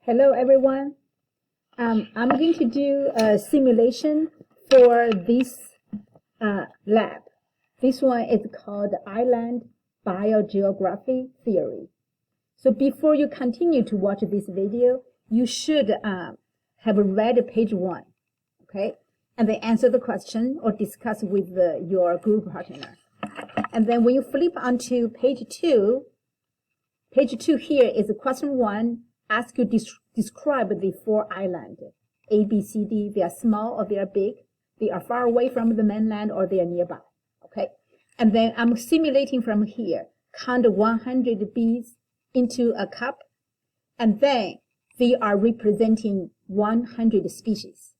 Hello, everyone. I'm going to do a simulation for this lab. This one is called Island Biogeography Theory. So before you continue to watch this video, you should have read page 1, okay? And then answer the question or discuss with your group partner. And then when you flip onto page 2 here is question 1. Ask you describe the 4 islands, A, B, C, D. They are small or they are big. They are far away from the mainland or they are nearby. Okay. And then I'm simulating from here. Count 100 bees into a cup. And then they are representing 100 species.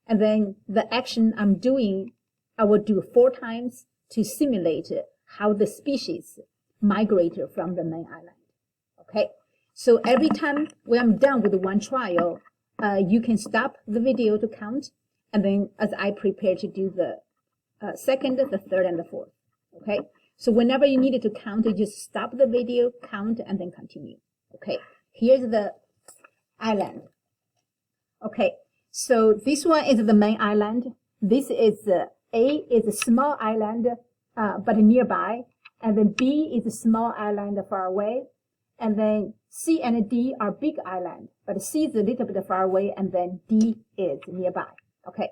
And then the action I'm doing, I will do 4 times to simulate how the species migrate from the main island. Okay. So every time when I'm done with one trial, you can stop the video to count, and then as I prepare to do the second, the third, and the fourth. Okay. So whenever you need to count, you just stop the video, count, and then continue. Okay. Here's the island. Okay. So this one is the main island. This is A is a small island, but nearby, and then B is a small island far away. And then C and D are big island, but C is a little bit far away, and then D is nearby. Okay,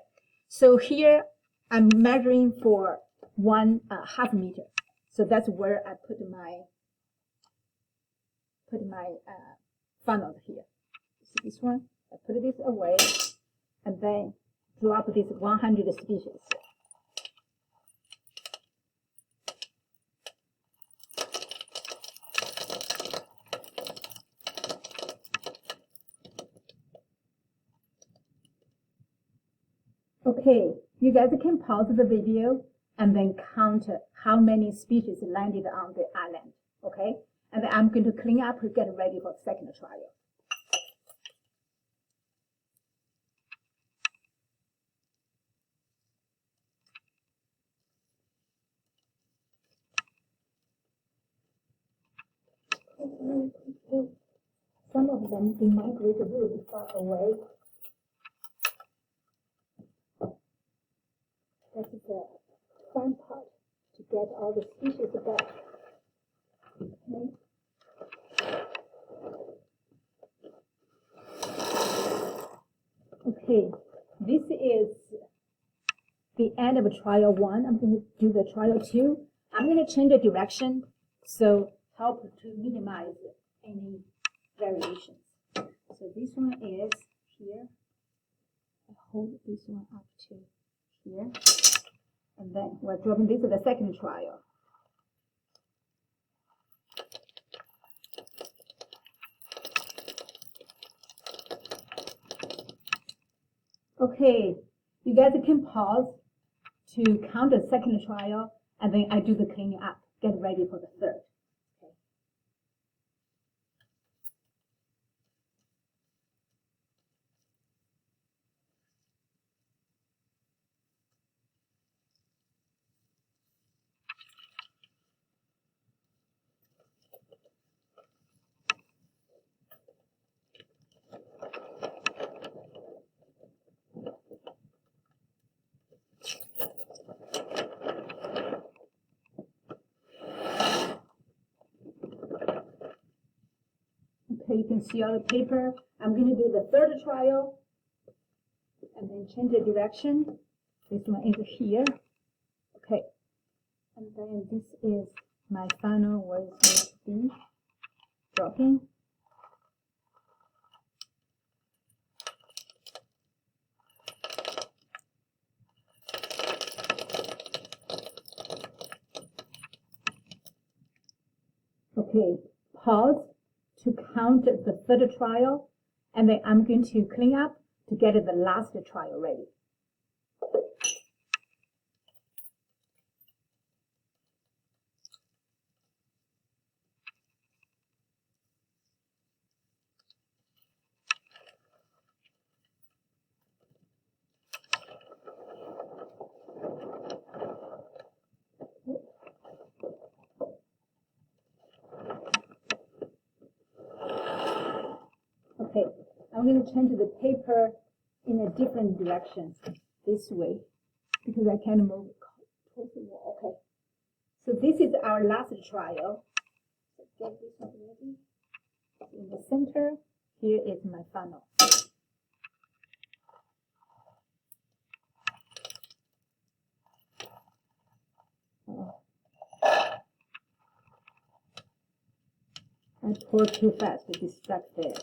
so here I'm measuring for 1.5 meter. So that's where I put my funnel here. See this one? I put this away, and then drop this 100 species. Okay, you guys can pause the video and then count how many species landed on the island, okay? And then I'm going to clean up and get ready for the second trial. Some of them, they migrate a little bit far away. That's the fun part, to get all the species back. Okay, this is the end of trial 1. I'm going to do the trial 2. I'm going to change the direction, so help to minimize any variations. So this one is here. I hold this one up to here. And then we're dropping this to the second trial. Okay, you guys can pause to count the second trial, and then I do the cleaning up. Get ready for the third. Okay, you can see on the paper. I'm going to do the third trial and then change the direction. This one is here. Okay, and then this is my final where it's going to be dropping. Okay, pause to count the third trial, and then I'm going to clean up to get the last trial ready. Okay, I'm going to change the paper in a different direction, this way, because I can't move towards the wall. Okay, so this is our last trial. So get this one ready. In the center, here is my funnel. I poured too fast, it is stuck there.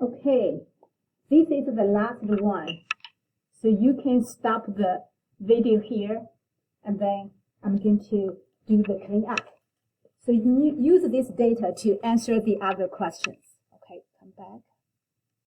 Okay, this is the last one. So you can stop the video here, and then I'm going to do the cleanup. So you use this data to answer the other questions. Okay, come back.